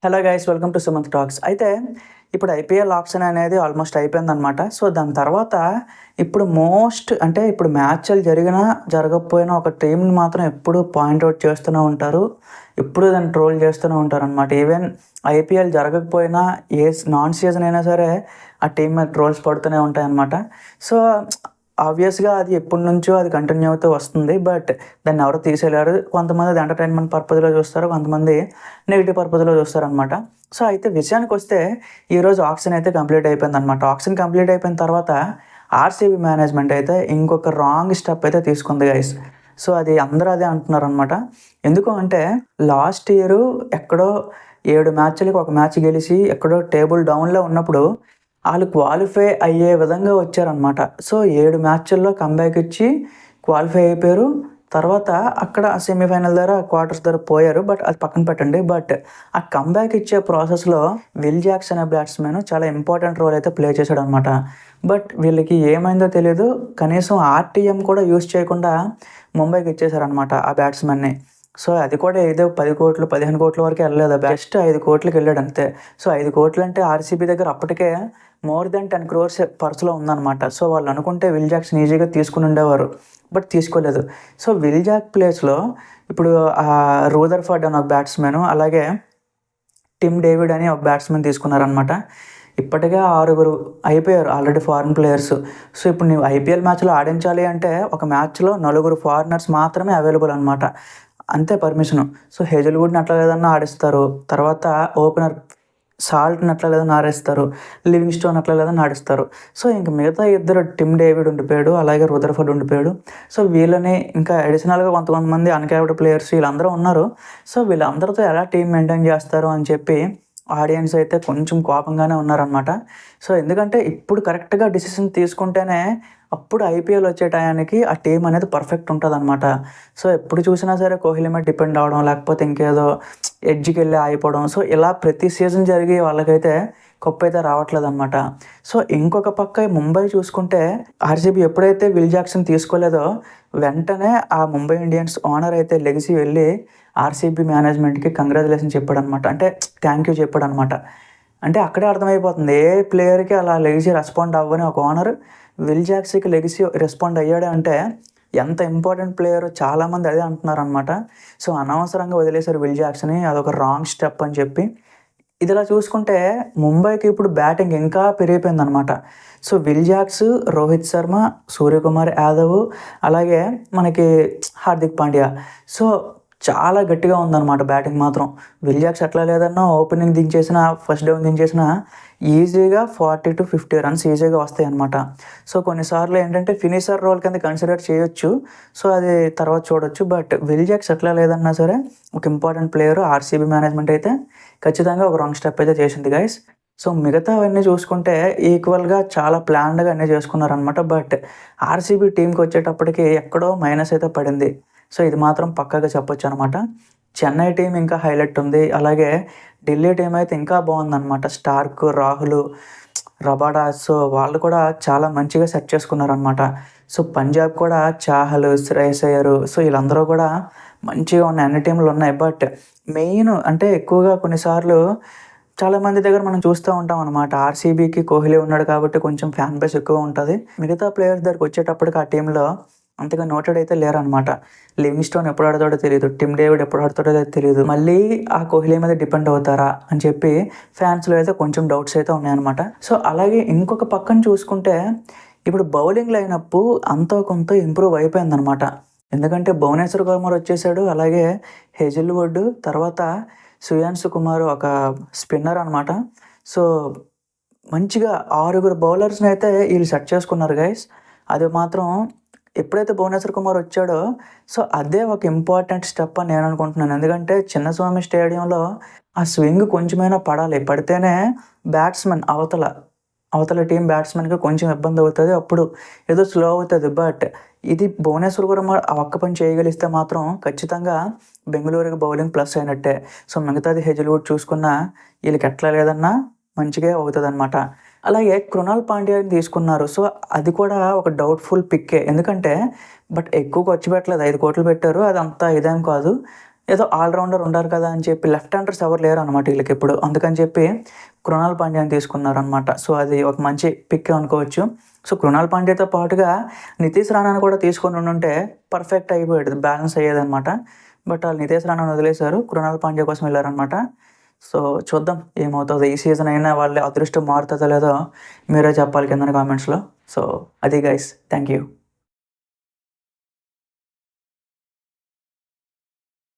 Hello guys, welcome to Sumanth talks. అయితే ఇప్పుడు IPL option అనేది ఆల్మోస్ట్ అయిపోయిందనమాట. సో దాని తర్వాత ఇప్పుడు ఇప్పుడు మ్యాచ్లు జరిగినా జరగకపోయినా ఒక టీంని మాత్రం ఎప్పుడు పాయింట్అవుట్ చేస్తూనే ఉంటారు. ఎప్పుడు దాన్ని ట్రోల్ చేస్తూనే ఉంటారనమాట. ఈవెన్ ఐపీఎల్ జరగకపోయినా నాన్ సీజన్ అయినా సరే ఆ టీం మీద ట్రోల్స్ పడుతూనే ఉంటాయన్నమాట. సో ఆబ్వియస్గా అది ఎప్పటి నుంచో అది కంటిన్యూ అవుతూ వస్తుంది. బట్ దాన్ని ఎవరు తీసేయలేరు. కొంతమంది అది ఎంటర్టైన్మెంట్ పర్పస్లో చూస్తారు, కొంతమంది నెగిటివ్ పర్పస్లో చూస్తారనమాట. సో అయితే విషయానికి వస్తే ఈరోజు ఆక్షన్ అయితే కంప్లీట్ అయిపోయిందనమాట. ఆక్షన్ కంప్లీట్ అయిపోయిన తర్వాత ఆర్సీబీ మేనేజ్మెంట్ అయితే ఇంకొక రాంగ్ స్టెప్ అయితే తీసుకుంది గైస్. సో అది అందరూ అదే అంటున్నారనమాట. ఎందుకు అంటే లాస్ట్ ఇయర్ ఎక్కడో 7 మ్యాచ్లకి ఒక మ్యాచ్ గెలిచి ఎక్కడో టేబుల్ డౌన్లో ఉన్నప్పుడు వాళ్ళు క్వాలిఫై అయ్యే విధంగా వచ్చారనమాట. సో 7 మ్యాచ్ల్లో కంబ్యాక్ ఇచ్చి క్వాలిఫై అయిపోయారు. తర్వాత అక్కడ సెమీఫైనల్ దగ్గర క్వార్టర్స్ దగ్గర పోయారు. బట్ అది పక్కన పెట్టండి. బట్ ఆ కంబ్యాక్ ఇచ్చే ప్రాసెస్లో విల్ జాక్స్ అనే బ్యాట్స్మెన్ చాలా ఇంపార్టెంట్ రోల్ అయితే ప్లే చేశాడు అనమాట. బట్ వీళ్ళకి ఏమైందో తెలియదు, కనీసం ఆర్టీఎం కూడా యూజ్ చేయకుండా ముంబైకి ఇచ్చేశారనమాట ఆ బ్యాట్స్మెన్ని. సో అది కూడా ఏదో 10 కోట్లు 15 కోట్ల వరకు వెళ్ళలేదు. జస్ట్ 5 కోట్లకి వెళ్ళాడు అంతే. సో 5 కోట్లు అంటే ఆర్సీబీ దగ్గర అప్పటికే మోర్ దెన్ 10 crores పర్సులో ఉందన్నమాట. సో వాళ్ళు అనుకుంటే విల్ జాక్స్ని ఈజీగా తీసుకుని ఉండేవారు, బట్ తీసుకోలేదు. సో విల్ జాక్ ప్లేస్లో ఇప్పుడు రూదర్ఫర్డ్ అని ఒక బ్యాట్స్మెన్, అలాగే టిమ్ డేవిడ్ అని ఒక బ్యాట్స్మెన్ తీసుకున్నారనమాట. ఇప్పటికే 6 అయిపోయారు ఆల్రెడీ ఫారిన్ ప్లేయర్స్. సో ఇప్పుడు నువ్వు ఐపీఎల్ మ్యాచ్లో ఆడించాలి అంటే ఒక మ్యాచ్లో 4 ఫారినర్స్ మాత్రమే అవైలబుల్ అనమాట, అంతే పర్మిషను. సో హేజల్వుడ్ని అట్లా లేదన్నా ఆడిస్తారు, తర్వాత ఓపెనర్ సాల్ట్ని అట్లా లేదని ఆడేస్తారు, లివింగ్స్టోన్ అట్లా లేదని ఆడిస్తారు. సో ఇంక మిగతా ఇద్దరు టిమ్ డేవిడ్ ఉండిపోయాడు, అలాగే రూదర్ఫర్డ్ ఉండిపోయాడు. సో వీళ్ళని ఇంకా అడిషనల్గా కొంతమంది అన్క్యాప్డ్ ప్లేయర్స్ వీళ్ళందరూ ఉన్నారు. సో వీళ్ళందరితో ఎలా టీం మెయింటైన్ చేస్తారు అని చెప్పి ఆడియన్స్ అయితే కొంచెం కోపంగానే ఉన్నారనమాట. సో ఎందుకంటే ఇప్పుడు కరెక్ట్గా డిసిషన్ తీసుకుంటేనే అప్పుడు ఐపీఎల్ వచ్చే టయానికి ఆ టీం అనేది పర్ఫెక్ట్ ఉంటుంది అనమాట. సో ఎప్పుడు చూసినా సరే కోహ్లీ మీద డిపెండ్ అవ్వడం, లేకపోతే ఇంకేదో ఎడ్జ్కి వెళ్ళి ఆగిపోవడం, సో ఇలా ప్రతి సీజన్ జరిగి వాళ్ళకైతే కప్పు అయితే రావట్లేదు అనమాట. సో ఇంకొక పక్క ముంబై చూసుకుంటే ఆర్సీబీ ఎప్పుడైతే విల్ జాక్సన్ తీసుకోలేదో వెంటనే ఆ ముంబై ఇండియన్స్ ఓనర్ అయితే లెగిసి వెళ్ళి ఆర్సీబీ మేనేజ్మెంట్కి కంగ్రాచులేషన్ చెప్పాడనమాట. అంటే థ్యాంక్ యూ చెప్పాడనమాట. అంటే అక్కడే అర్థమైపోతుంది ఏ ప్లేయర్కి అలా లెగిసి రెస్పాండ్ అవ్వని ఒక ఓనర్ విల్ జాక్స్కి లెగిసి రెస్పాండ్ అయ్యాడు అంటే ఎంత ఇంపార్టెంట్ ప్లేయర్, చాలామంది అదే అంటున్నారనమాట. సో అనవసరంగా వదిలేశారు విల్ జాక్స్ని, అదొక రాంగ్ స్టెప్ అని చెప్పి. ఇదిలా చూసుకుంటే ముంబైకి ఇప్పుడు బ్యాటింగ్ ఇంకా పెరిగిపోయిందనమాట. So Will Jacks, Rohit Sharma, Suryakumar Yadav, అలాగే మనకి హార్దిక్ పాండ్యా, సో చాలా గట్టిగా ఉందన్నమాట బ్యాటింగ్ మాత్రం. విల్ జాక్స్ ఎట్లా లేదన్నా ఓపెనింగ్ దించేసిన, ఫస్ట్ డౌన్ దించేసిన ఈజీగా 40 to 50 రన్స్ ఈజీగా వస్తాయి అన్నమాట. సో కొన్నిసార్లు ఏంటంటే ఫినిషర్ రోల్ కింద కన్సిడర్ చేయొచ్చు, సో అది తర్వాత చూడొచ్చు. బట్ విల్ జాక్స్ ఎట్లా లేదన్నా సరే ఒక ఇంపార్టెంట్ ప్లేయర్. ఆర్సీబీ మేనేజ్మెంట్ అయితే ఖచ్చితంగా ఒక రాంగ్ స్టెప్ అయితే చేసింది గైస్. సో మిగతావన్నీ చూసుకుంటే ఈక్వల్గా చాలా ప్లాన్డ్గా అన్నీ చేసుకున్నారనమాట. బట్ ఆర్సీబీ టీంకి వచ్చేటప్పటికి ఎక్కడో మైనస్ అయితే పడింది. సో ఇది మాత్రం పక్కాగా చెప్పొచ్చు అనమాట. చెన్నై టీం ఇంకా హైలైట్ ఉంది, అలాగే ఢిల్లీ టీం అయితే ఇంకా బాగుందన్నమాట. స్టార్క్, రాహుల్, రబాడా, సో వాళ్ళు కూడా చాలా మంచిగా సెట్ చేసుకున్నారనమాట. సో పంజాబ్ కూడా చాహల్, శ్రేయస్ అయ్యర్, సో వీళ్ళందరూ కూడా మంచిగా ఉన్నాయి, అన్ని టీంలు ఉన్నాయి. బట్ మెయిన్ అంటే ఎక్కువగా కొన్నిసార్లు చాలామంది దగ్గర మనం చూస్తూ ఉంటాం అనమాట, ఆర్సీబీకి కోహ్లీ ఉన్నాడు కాబట్టి కొంచెం ఫ్యాన్ బేస్ ఎక్కువ ఉంటుంది. మిగతా ప్లేయర్స్ దగ్గరికి వచ్చేటప్పటికి ఆ టీంలో అంతగా నోటెడ్ అయితే లేరనమాట. లివింగ్స్టోన్ ఎప్పుడు ఆడతాడో తెలియదు, టిమ్ డేవిడ్ ఎప్పుడు ఆడతాడో తెలియదు, మళ్ళీ ఆ కోహ్లీ మీద డిపెండ్ అవుతారా అని చెప్పి ఫ్యాన్స్లో అయితే కొంచెం డౌట్స్ అయితే ఉన్నాయన్నమాట. సో అలాగే ఇంకొక పక్కన చూసుకుంటే ఇప్పుడు బౌలింగ్ లైనప్ అంతో కొంత ఇంప్రూవ్ అయిపోయిందనమాట. ఎందుకంటే భువనేశ్వర్ కుమార్ వచ్చేసాడు, అలాగే హేజల్వుడ్, తర్వాత శ్రేయాన్ష్ కుమార్ ఒక స్పిన్నర్ అనమాట. సో మంచిగా 6 బౌలర్స్ని అయితే వీళ్ళు సెట్ చేసుకున్నారు గైస్. అది మాత్రం ఎప్పుడైతే భువనేశ్వర్ కుమార్ వచ్చాడో సో అదే ఒక ఇంపార్టెంట్ స్టెప్ అని నేను అనుకుంటున్నాను. ఎందుకంటే చిన్నస్వామి స్టేడియంలో ఆ స్వింగ్ కొంచెమైనా పడాలి, పడితేనే బ్యాట్స్మెన్ అవతల టీం బ్యాట్స్మెన్కి కొంచెం ఇబ్బంది అవుతుంది, అప్పుడు ఏదో స్లో అవుతుంది. బట్ ఇది భువనేశ్వర్ కుమార్ ఆ ఒక్క పని చేయగలిస్తే మాత్రం ఖచ్చితంగా బెంగళూరుకి బౌలింగ్ ప్లస్ అయినట్టే. సో మిగతాది హేజల్వుడ్ చూసుకున్నా వీళ్ళకి ఎట్లా లేదన్నా మంచిగా అవుతుంది అనమాట. అలాగే కృణాల్ పాండ్యాని తీసుకున్నారు. సో అది కూడా ఒక డౌట్ఫుల్ పిక్కే, ఎందుకంటే బట్ ఎక్కువ ఖర్చు పెట్టలేదు, 5 కోట్లు పెట్టారు, అది అంత ఇదేం కాదు. ఏదో ఆల్రౌండర్ ఉండారు కదా అని చెప్పి లెఫ్ట్ హ్యాండర్స్ ఎవరు లేరు అనమాట వీళ్ళకి ఇప్పుడు. అందుకని చెప్పి కృణాల్ పాండ్యాని తీసుకున్నారనమాట. సో అది ఒక మంచి పిక్ అనుకోవచ్చు. సో కృణాల్ పాండ్యాతో పాటుగా నితీష్ రాణాని కూడా తీసుకొని ఉండుంటే పర్ఫెక్ట్ అయిపోయేది, బ్యాలెన్స్ అయ్యేదనమాట. బట్ వాళ్ళు నితీష్ రాణాని వదిలేశారు, కృణాల్ పాండ్యా కోసం వెళ్ళారనమాట. సో చూద్దాం ఏమవుతుందో. ఈ సీజన్ అయినా వాళ్ళ అదృష్టం మారుతుందో లేదో మీరే చెప్పాలి కింద కామెంట్స్లో. సో అది గైస్, థ్యాంక్ యూ.